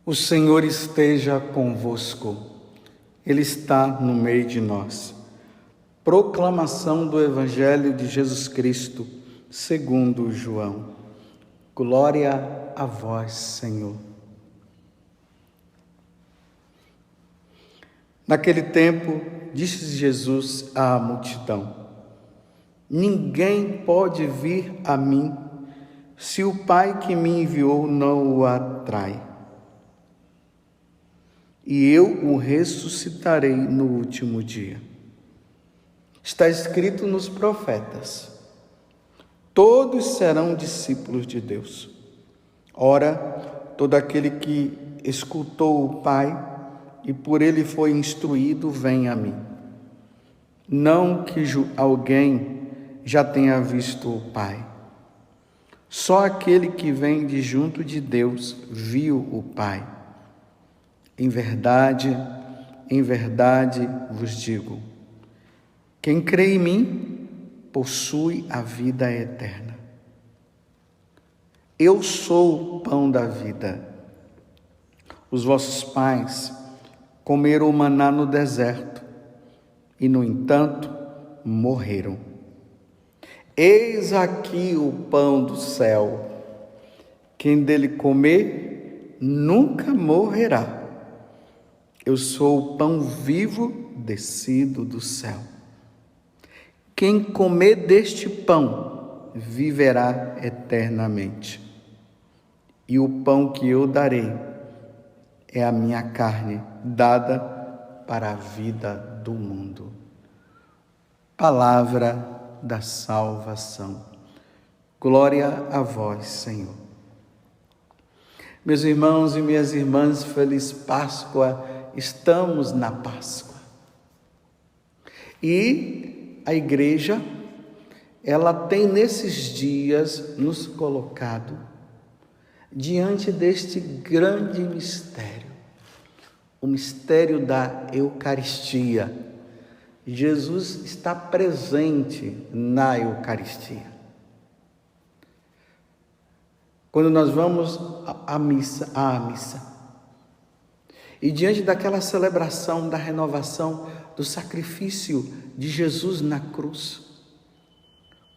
O Senhor esteja convosco, Ele está no meio de nós. Proclamação do Evangelho de Jesus Cristo, segundo João. Glória a vós, Senhor. Naquele tempo, disse Jesus à multidão: ninguém pode vir a mim se o Pai que me enviou não o atrai. E eu o ressuscitarei no último dia. Está escrito nos profetas: todos serão discípulos de Deus. Ora, todo aquele que escutou o Pai e por ele foi instruído, vem a mim. Não que alguém já tenha visto o Pai. Só aquele que vem de junto de Deus viu o Pai. Em verdade vos digo, quem crê em mim possui a vida eterna. Eu sou o pão da vida. Os vossos pais comeram o maná no deserto e, no entanto, morreram. Eis aqui o pão do céu. Quem dele comer nunca morrerá. Eu sou o pão vivo descido do céu. Quem comer deste pão viverá eternamente. E o pão que eu darei é a minha carne, dada para a vida do mundo. Palavra da salvação. Glória a vós, Senhor. Meus irmãos e minhas irmãs, feliz Páscoa. Estamos na Páscoa. E a igreja, ela tem nesses dias nos colocado diante deste grande mistério, o mistério da Eucaristia. Jesus está presente na Eucaristia. Quando nós vamos à missa, e diante daquela celebração da renovação do sacrifício de Jesus na cruz,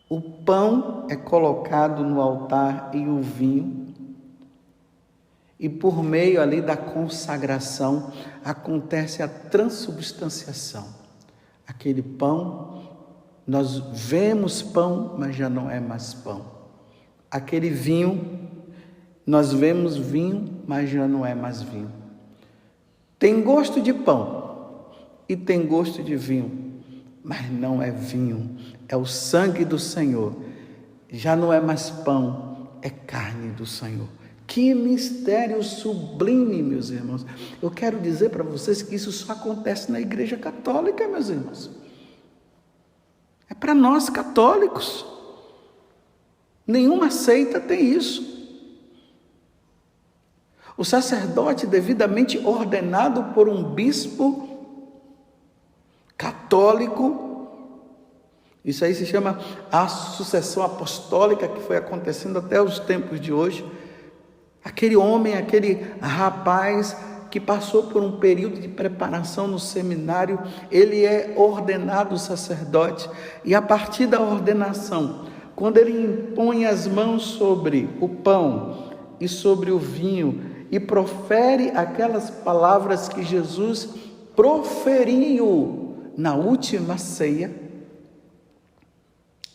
o pão é colocado no altar e o vinho, e por meio ali da consagração acontece a transubstanciação. Aquele pão, nós vemos pão, mas já não é mais pão. Aquele vinho, nós vemos vinho, mas já não é mais vinho. Tem gosto de pão e tem gosto de vinho, mas não é vinho, é o sangue do Senhor. Já não é mais pão, é carne do Senhor. Que mistério sublime, meus irmãos. Eu quero dizer para vocês que isso só acontece na Igreja Católica, meus irmãos. É para nós católicos. Nenhuma seita tem isso. O sacerdote devidamente ordenado por um bispo católico, isso aí se chama a sucessão apostólica, que foi acontecendo até os tempos de hoje. Aquele homem, aquele rapaz que passou por um período de preparação no seminário, ele é ordenado sacerdote, e a partir da ordenação, quando ele impõe as mãos sobre o pão e sobre o vinho, e profere aquelas palavras que Jesus proferiu na última ceia: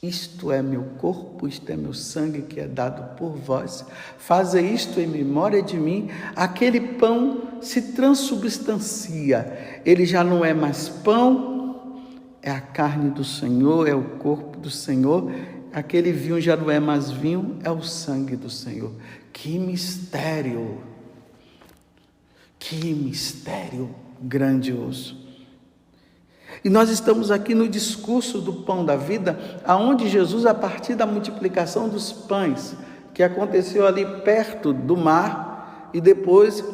isto é meu corpo, isto é meu sangue que é dado por vós, faze isto em memória de mim. Aquele pão se transubstancia, ele já não é mais pão, é a carne do Senhor, é o corpo do Senhor. Aquele vinho já não é mais vinho, é o sangue do Senhor. Que mistério! Que mistério grandioso! E nós estamos aqui no discurso do pão da vida, aonde Jesus, a partir da multiplicação dos pães, que aconteceu ali perto do mar, e depois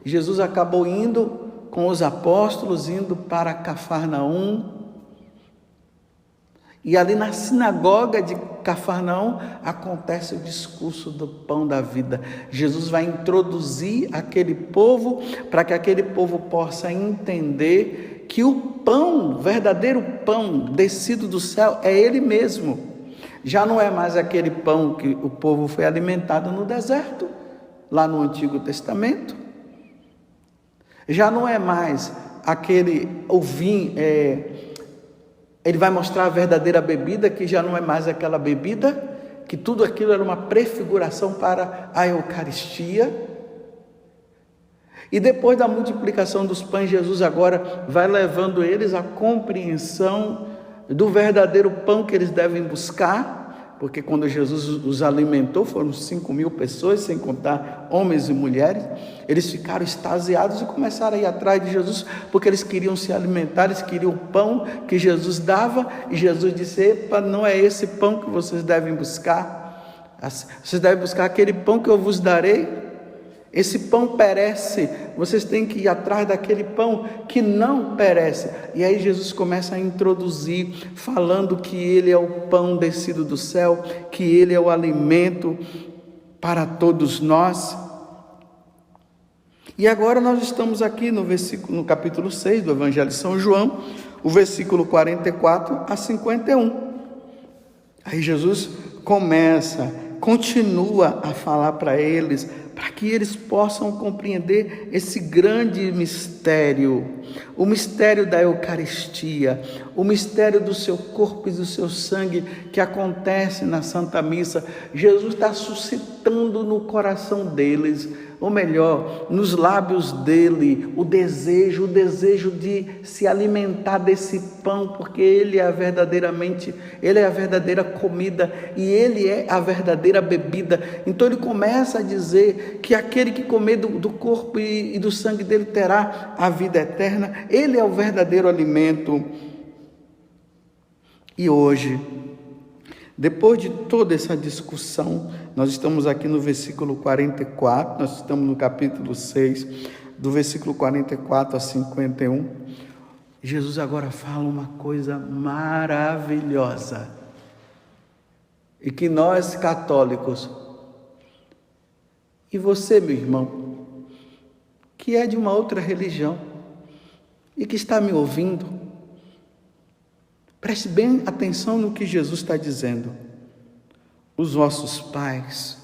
Jesus acabou indo com os apóstolos, indo para Cafarnaum, e ali na sinagoga de Cafarnaum, acontece o discurso do pão da vida. Jesus vai introduzir aquele povo para que aquele povo possa entender que o pão, o verdadeiro pão descido do céu é Ele mesmo. Já não é mais aquele pão que o povo foi alimentado no deserto, lá no Antigo Testamento. Já não é mais aquele vinho, ele vai mostrar a verdadeira bebida, que já não é mais aquela bebida, que tudo aquilo era uma prefiguração para a Eucaristia. E depois da multiplicação dos pães, Jesus agora vai levando eles à compreensão do verdadeiro pão que eles devem buscar, porque quando Jesus os alimentou, foram 5.000 pessoas, sem contar homens e mulheres, eles ficaram extasiados e começaram a ir atrás de Jesus, porque eles queriam se alimentar, eles queriam o pão que Jesus dava, e Jesus disse: epa, não é esse pão que vocês devem buscar, vocês devem buscar aquele pão que eu vos darei. Esse pão perece, vocês têm que ir atrás daquele pão que não perece. E aí Jesus começa a introduzir, falando que Ele é o pão descido do céu, que Ele é o alimento para todos nós. E agora nós estamos aqui no capítulo 6 do Evangelho de São João, o versículo 44 a 51. Aí Jesus continua a falar para eles, para que eles possam compreender esse grande mistério, o mistério da Eucaristia, o mistério do seu corpo e do seu sangue que acontece na Santa Missa. Jesus está suscitando no coração deles, ou melhor, nos lábios dele, o desejo de se alimentar desse pão, porque ele é a verdadeira comida e ele é a verdadeira bebida. Então ele começa a dizer que aquele que comer do corpo e do sangue dele terá a vida eterna. Ele é o verdadeiro alimento. E hoje, depois de toda essa discussão, nós estamos aqui no versículo 44, nós estamos no capítulo 6, do versículo 44 a 51. Jesus agora fala uma coisa maravilhosa, e que nós católicos, e você, meu irmão, que é de uma outra religião e que está me ouvindo, preste bem atenção no que Jesus está dizendo. Os vossos pais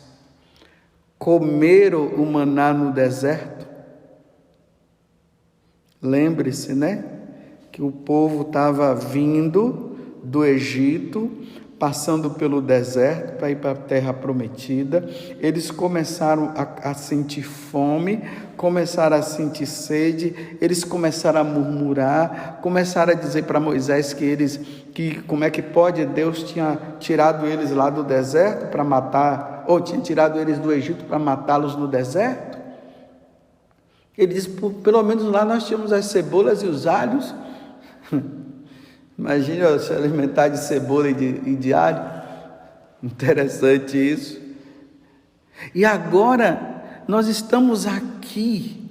comeram o maná no deserto. Lembre-se, né? Que o povo estava vindo do Egito, passando pelo deserto para ir para a terra prometida. Eles começaram a sentir fome, começaram a sentir sede, eles começaram a murmurar, começaram a dizer para Moisés que como é que pode, Deus tinha tirado eles lá do deserto para matar, ou tinha tirado eles do Egito para matá-los no deserto. Ele diz: pelo menos lá nós tínhamos as cebolas e os alhos. Imagina se alimentar de cebola e de alho. Interessante isso. E agora nós estamos aqui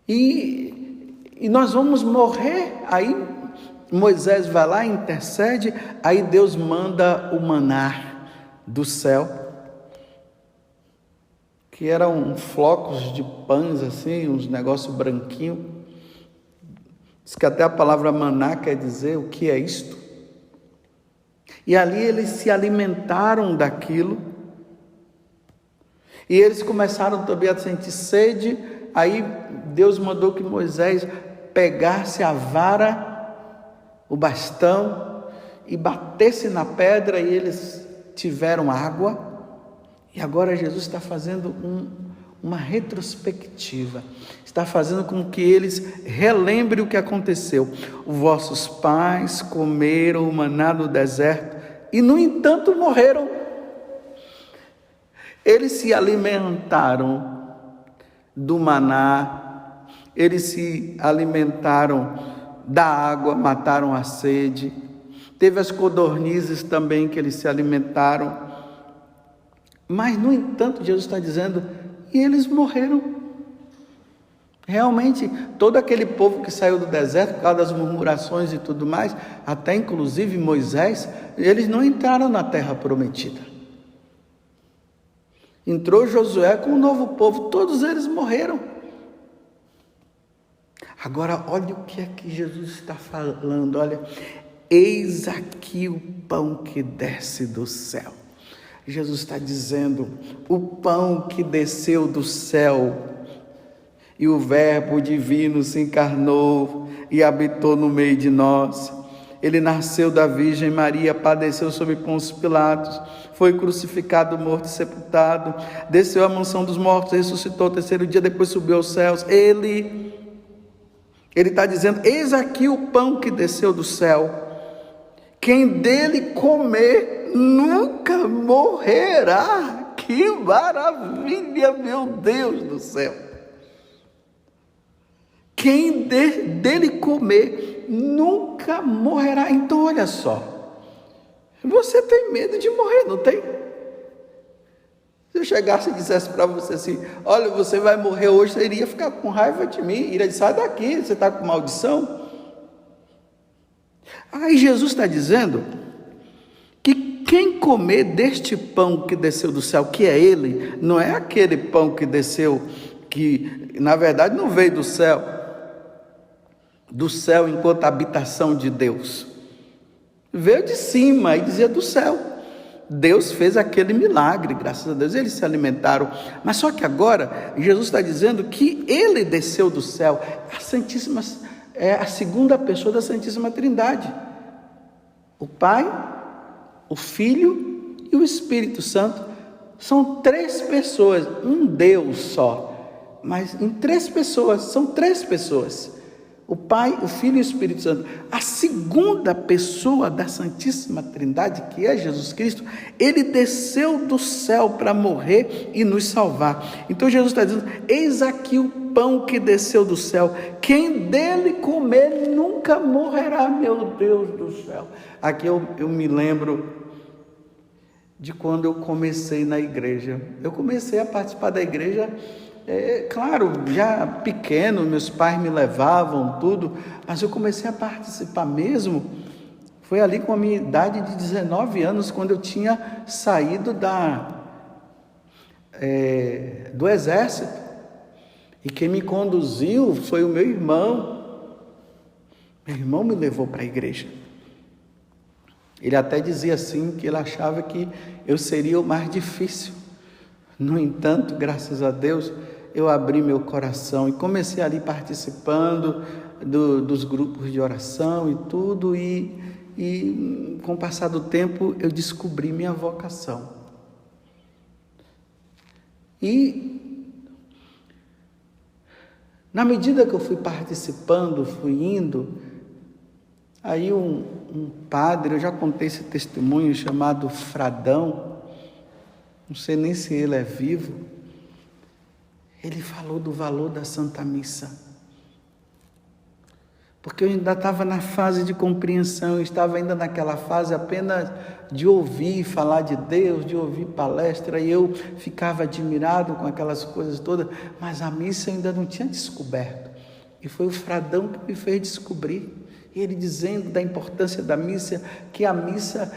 e nós vamos morrer. Aí Moisés vai lá, intercede, aí Deus manda o maná do céu, que eram flocos de pães assim, uns negócios branquinhos. Diz que até a palavra maná quer dizer o que é isto. E ali eles se alimentaram daquilo. E eles começaram também a sentir sede. Aí Deus mandou que Moisés pegasse a vara, o bastão, e batesse na pedra, e eles tiveram água. E agora Jesus está fazendo uma retrospectiva, está fazendo com que eles relembrem o que aconteceu. Os vossos pais comeram o maná no deserto e, no entanto, morreram. Eles se alimentaram do maná, eles se alimentaram da água, mataram a sede. Teve as codornizes também que eles se alimentaram. Mas, no entanto, Jesus está dizendo: e eles morreram. Realmente, todo aquele povo que saiu do deserto por causa das murmurações e tudo mais, até inclusive Moisés, eles não entraram na terra prometida. Entrou Josué com um novo povo, todos eles morreram. Agora, olha o que é que Jesus está falando, olha, eis aqui o pão que desce do céu. Jesus está dizendo, o pão que desceu do céu, e o verbo divino se encarnou e habitou no meio de nós. Ele nasceu da Virgem Maria, padeceu sob Pôncio Pilatos, foi crucificado, morto e sepultado, desceu à mansão dos mortos, ressuscitou ao terceiro dia, depois subiu aos céus. Ele está dizendo, eis aqui o pão que desceu do céu, quem dele comer nunca morrerá. Que maravilha, meu Deus do céu! Quem dele comer nunca morrerá. Então olha só, você tem medo de morrer, não tem? Se eu chegasse e dissesse para você assim, olha, você vai morrer hoje, você iria ficar com raiva de mim, iria dizer, sai daqui, você está com maldição. Aí Jesus está dizendo que quem comer deste pão que desceu do céu, que é ele, não é aquele pão que desceu, que na verdade não veio do céu enquanto habitação de Deus, veio de cima e dizia do céu. Deus fez aquele milagre, graças a Deus, eles se alimentaram, mas só que agora Jesus está dizendo que ele desceu do céu, a Santíssima, é a segunda pessoa da Santíssima Trindade, o Pai, o Filho e o Espírito Santo, são três pessoas, um Deus só, mas em três pessoas, são três pessoas, o Pai, o Filho e o Espírito Santo. A segunda pessoa da Santíssima Trindade, que é Jesus Cristo, ele desceu do céu para morrer e nos salvar. Então Jesus está dizendo, eis aqui o pão que desceu do céu, quem dele comer nunca morrerá. Meu Deus do céu. Aqui eu me lembro de quando eu comecei na igreja. Eu comecei a participar da igreja, claro, já pequeno, meus pais me levavam, tudo, mas eu comecei a participar mesmo, foi ali com a minha idade de 19 anos, quando eu tinha saído do exército, e quem me conduziu foi o meu irmão me levou para a igreja. Ele até dizia assim, que ele achava que eu seria o mais difícil. No entanto, graças a Deus, eu abri meu coração e comecei ali participando dos grupos de oração e tudo, e com o passar do tempo eu descobri minha vocação. E na medida que eu fui participando, fui indo, aí um padre, eu já contei esse testemunho, chamado Fradão, não sei nem se ele é vivo, ele falou do valor da Santa Missa, porque eu ainda estava na fase de compreensão, eu estava ainda naquela fase apenas de ouvir falar de Deus, de ouvir palestra, e eu ficava admirado com aquelas coisas todas, mas a missa eu ainda não tinha descoberto, e foi o Fradão que me fez descobrir, e ele dizendo da importância da missa, que a missa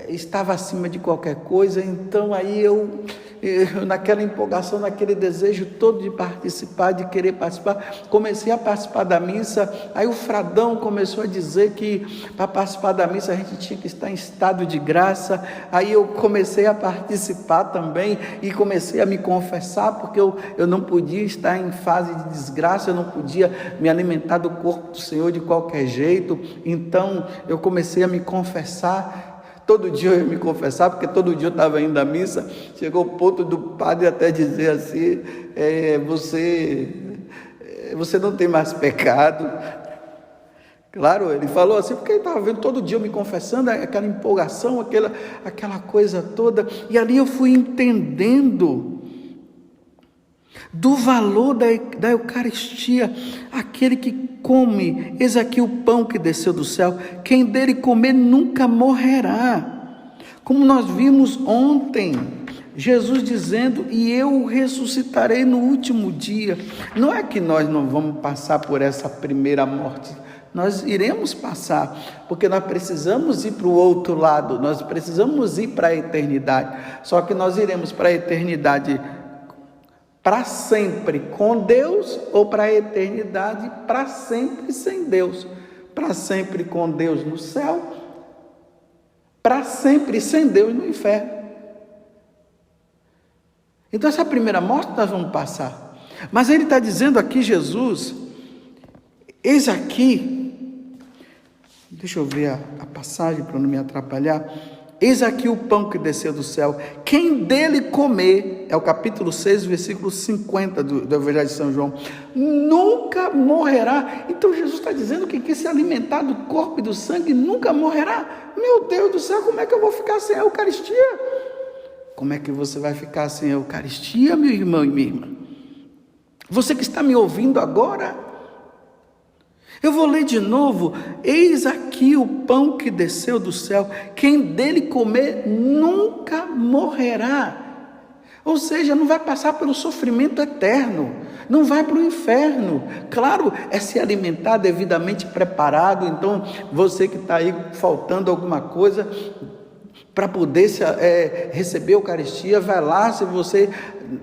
estava acima de qualquer coisa. Então aí eu naquela empolgação, naquele desejo todo de participar, de querer participar, comecei a participar da missa. Aí o Fradão começou a dizer que para participar da missa a gente tinha que estar em estado de graça. Aí eu comecei a participar também e comecei a me confessar, porque eu não podia estar em fase de desgraça, eu não podia me alimentar do corpo do Senhor de qualquer jeito. Então eu comecei a me confessar. Todo dia eu ia me confessar, porque todo dia eu estava indo à missa. Chegou o ponto do padre até dizer assim, você não tem mais pecado. Claro, ele falou assim, porque ele estava vendo todo dia eu me confessando, aquela empolgação, aquela coisa toda. E ali eu fui entendendo do valor da Eucaristia. Aquele que come, eis aqui o pão que desceu do céu, quem dele comer nunca morrerá. Como nós vimos ontem, Jesus dizendo, e eu o ressuscitarei no último dia. Não é que nós não vamos passar por essa primeira morte, nós iremos passar, porque nós precisamos ir para o outro lado, nós precisamos ir para a eternidade, só que nós iremos para a eternidade para sempre com Deus, ou para a eternidade para sempre sem Deus, para sempre com Deus no céu, para sempre sem Deus no inferno. Então essa primeira morte nós vamos passar, mas ele está dizendo aqui, Jesus, eis aqui, deixa eu ver a passagem para não me atrapalhar, eis aqui o pão que desceu do céu, quem dele comer, é o capítulo 6, versículo 50 do Evangelho de São João, nunca morrerá. Então Jesus está dizendo que quem se alimentar do corpo e do sangue nunca morrerá. Meu Deus do céu, como é que eu vou ficar sem a Eucaristia? Como é que você vai ficar sem a Eucaristia, meu irmão e minha irmã? Você que está me ouvindo agora, eu vou ler de novo, eis aqui o pão que desceu do céu, quem dele comer nunca morrerá. Ou seja, não vai passar pelo sofrimento eterno, não vai para o inferno. Claro, é se alimentar devidamente preparado. Então, você que está aí faltando alguma coisa para poder receber a Eucaristia, vai lá. Se você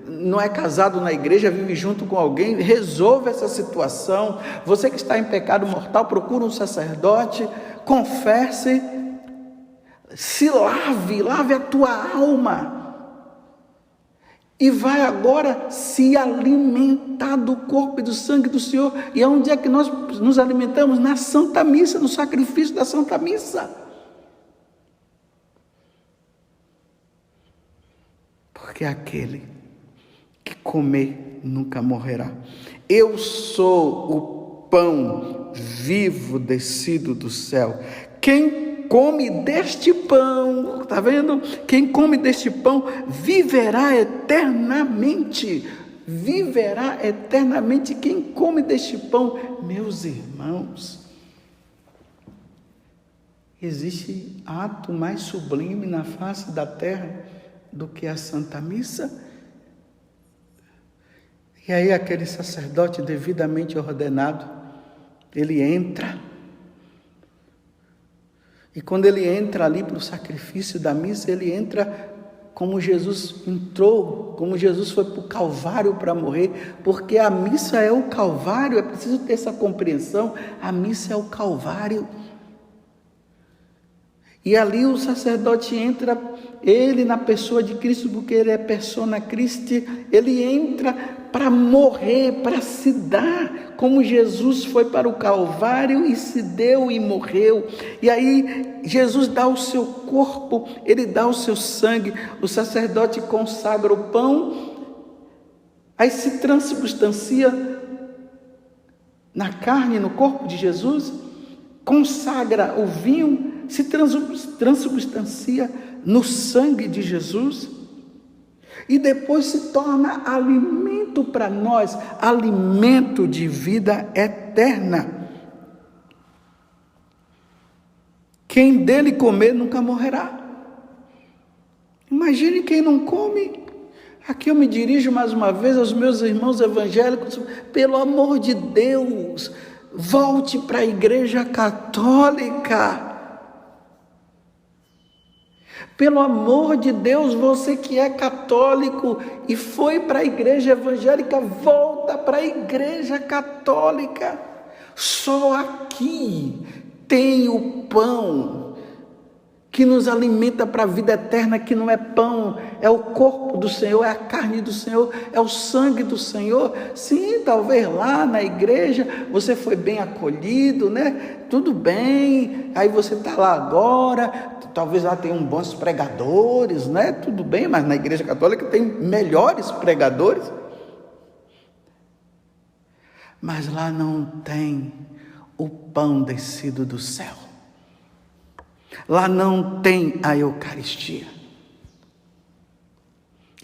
não é casado na igreja, vive junto com alguém, resolva essa situação. Você que está em pecado mortal, procura um sacerdote, confesse, se lave a tua alma. E vai agora se alimentar do corpo e do sangue do Senhor. E aonde é que nós nos alimentamos? Na Santa Missa, no sacrifício da Santa Missa. Porque aquele que comer nunca morrerá. Eu sou o pão vivo descido do céu. Quem come deste pão, está vendo? Quem come deste pão viverá eternamente. Viverá eternamente quem come deste pão. Meus irmãos, existe ato mais sublime na face da terra do que a Santa Missa? E aí aquele sacerdote devidamente ordenado, ele entra, e quando ele entra ali para o sacrifício da missa, ele entra como Jesus entrou, como Jesus foi para o Calvário para morrer, porque a missa é o Calvário, é preciso ter essa compreensão, a missa é o Calvário. E ali o sacerdote entra, ele na pessoa de Cristo, porque ele é persona Christi, ele entra para morrer, para se dar, como Jesus foi para o Calvário e se deu e morreu. E aí Jesus dá o seu corpo, ele dá o seu sangue, o sacerdote consagra o pão, aí se transubstancia na carne, no corpo de Jesus, consagra o vinho, se transubstancia no sangue de Jesus, e depois se torna alimento para nós, alimento de vida eterna. Quem dele comer nunca morrerá. Imagine quem não come. Aqui eu me dirijo mais uma vez aos meus irmãos evangélicos, pelo amor de Deus, volte para a Igreja Católica. Pelo amor de Deus, você que é católico e foi para a igreja evangélica, volta para a Igreja Católica. Só aqui tem o pão que nos alimenta para a vida eterna, que não é pão, é o corpo do Senhor, é a carne do Senhor, é o sangue do Senhor. Sim, talvez lá na igreja você foi bem acolhido, né? Tudo bem, aí você está lá agora, talvez lá tenham bons pregadores, né? Tudo bem, mas na Igreja Católica tem melhores pregadores. Mas lá não tem o pão descido do céu. Lá não tem a Eucaristia.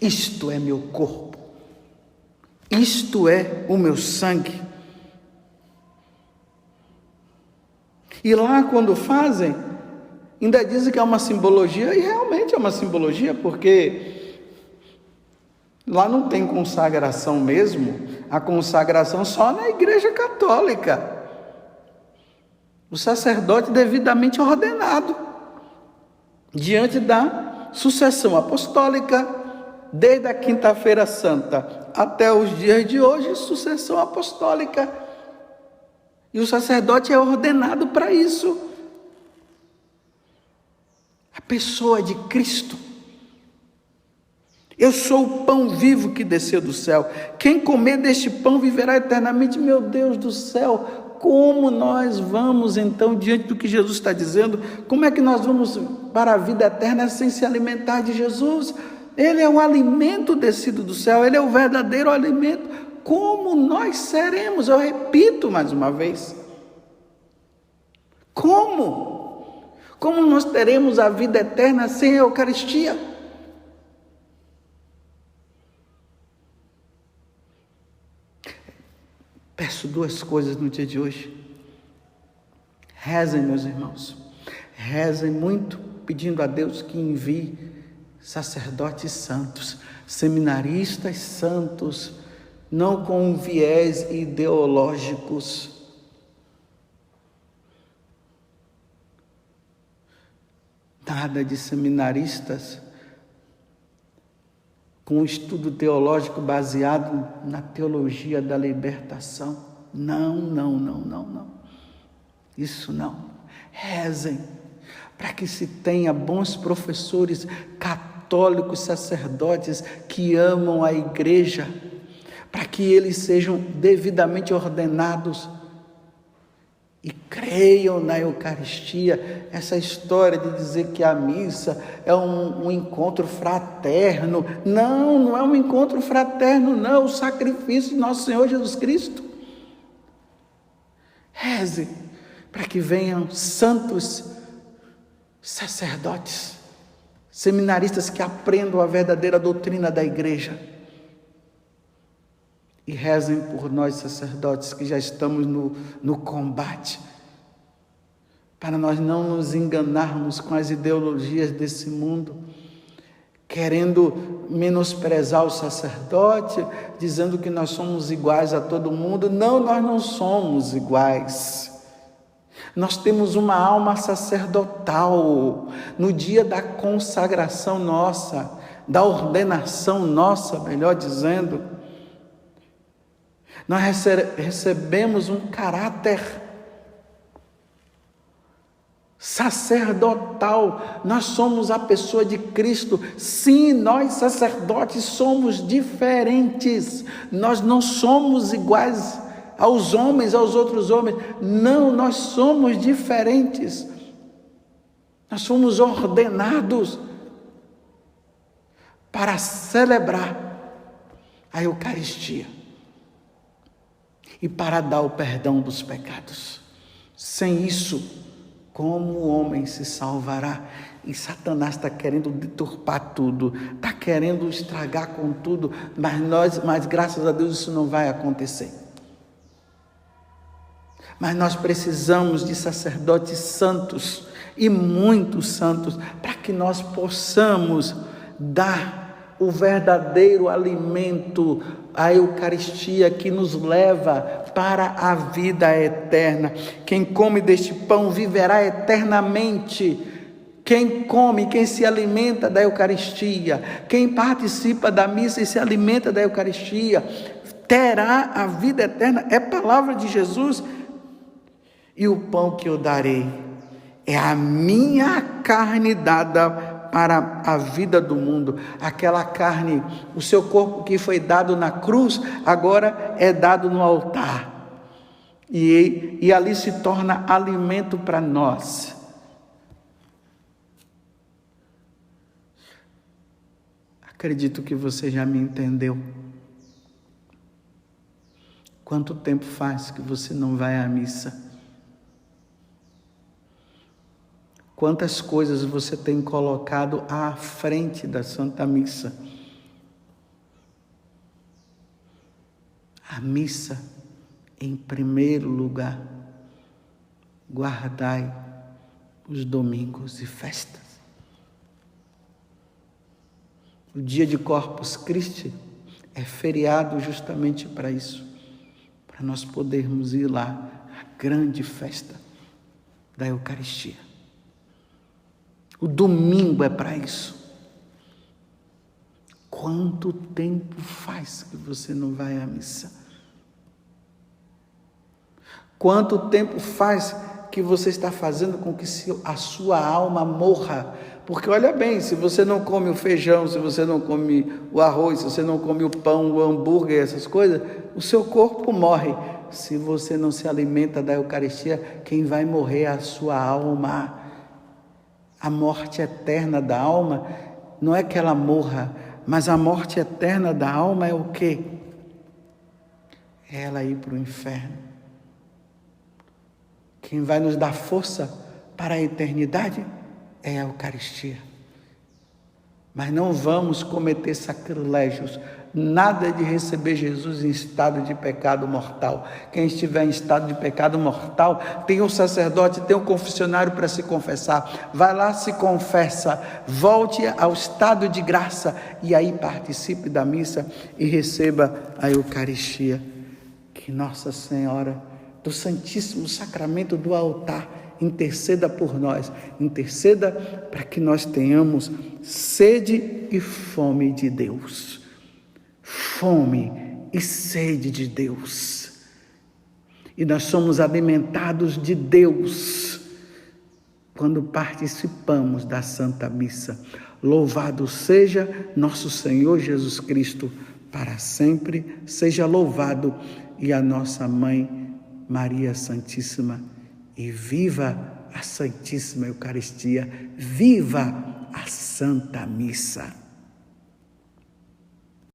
Isto é meu corpo. Isto é o meu sangue. E lá quando fazem, ainda dizem que é uma simbologia, e realmente é uma simbologia, porque Lá não tem consagração mesmo, a consagração só na Igreja Católica. O sacerdote devidamente ordenado, diante da sucessão apostólica, desde a Quinta-feira Santa até os dias de hoje, sucessão apostólica. E o sacerdote é ordenado para isso. A pessoa de Cristo. Eu sou o pão vivo que desceu do céu. Quem comer deste pão viverá eternamente. Meu Deus do céu, como nós vamos então, diante do que Jesus está dizendo, como é que nós vamos para a vida eterna sem se alimentar de Jesus? Ele é o alimento descido do céu, Ele é o verdadeiro alimento. Como nós seremos? Eu repito mais uma vez. Como? Como nós teremos a vida eterna sem a Eucaristia? Peço duas coisas no dia de hoje. Rezem, meus irmãos. Rezem muito, pedindo a Deus que envie sacerdotes santos, seminaristas santos, não com viés ideológicos. Nada de seminaristas com um estudo teológico baseado na teologia da libertação. Não. Isso não. Rezem para que se tenha bons professores católicos, sacerdotes que amam a igreja, para que eles sejam devidamente ordenados e creiam na Eucaristia. Essa história de dizer que a missa é um encontro fraterno, não é um encontro fraterno, não, é o sacrifício de nosso Senhor Jesus Cristo. Reze para que venham santos sacerdotes, seminaristas que aprendam a verdadeira doutrina da igreja. E rezem por nós sacerdotes que já estamos no combate, para nós não nos enganarmos com as ideologias desse mundo, querendo menosprezar o sacerdote, dizendo que nós somos iguais a todo mundo. Não, nós não somos iguais. Nós temos uma alma sacerdotal. No dia da consagração nossa, da ordenação nossa, melhor dizendo, nós recebemos um caráter sacerdotal. Nós somos a pessoa de Cristo. Sim, nós sacerdotes somos diferentes. Nós não somos iguais aos homens, aos outros homens. Não, nós somos diferentes. Nós somos ordenados para celebrar a Eucaristia e para dar o perdão dos pecados. Sem isso, como o homem se salvará? E Satanás está querendo deturpar tudo, está querendo estragar com tudo, mas graças a Deus isso não vai acontecer. Mas nós precisamos de sacerdotes santos, e muitos santos, para que nós possamos dar o verdadeiro alimento, a Eucaristia, que nos leva para a vida eterna. Quem come deste pão viverá eternamente. Quem come, quem se alimenta da Eucaristia, quem participa da missa e se alimenta da Eucaristia, terá a vida eterna. É palavra de Jesus. E o pão que eu darei é a minha carne dada para a vida do mundo. Aquela carne, o seu corpo que foi dado na cruz, agora é dado no altar. E ali se torna alimento para nós. Acredito que você já me entendeu. Quanto tempo faz que você não vai à missa? Quantas coisas você tem colocado à frente da Santa Missa? A missa em primeiro lugar. Guardai os domingos e festas. O dia de Corpus Christi é feriado justamente para isso, para nós podermos ir lá à grande festa da Eucaristia. O domingo é para isso. Quanto tempo faz que você não vai à missa? Quanto tempo faz que você está fazendo com que a sua alma morra? Porque olha bem, se você não come o feijão, se você não come o arroz, se você não come o pão, o hambúrguer, essas coisas, o seu corpo morre. Se você não se alimenta da Eucaristia, quem vai morrer é a sua alma. A morte eterna da alma não é que ela morra, mas a morte eterna da alma é o quê? É ela ir para o inferno. Quem vai nos dar força para a eternidade é a Eucaristia. Mas não vamos cometer sacrilégios, nada de receber Jesus em estado de pecado mortal. Quem estiver em estado de pecado mortal, tem um sacerdote, tem um confessionário para se confessar. Vai lá, se confessa, volte ao estado de graça e aí participe da missa e receba a Eucaristia. Que Nossa Senhora do Santíssimo Sacramento do altar interceda por nós, interceda para que nós tenhamos sede e fome de Deus, fome e sede de Deus, e nós somos alimentados de Deus quando participamos da Santa Missa. Louvado seja nosso Senhor Jesus Cristo, para sempre seja louvado, e a nossa Mãe Maria Santíssima. E viva a Santíssima Eucaristia, viva a Santa Missa.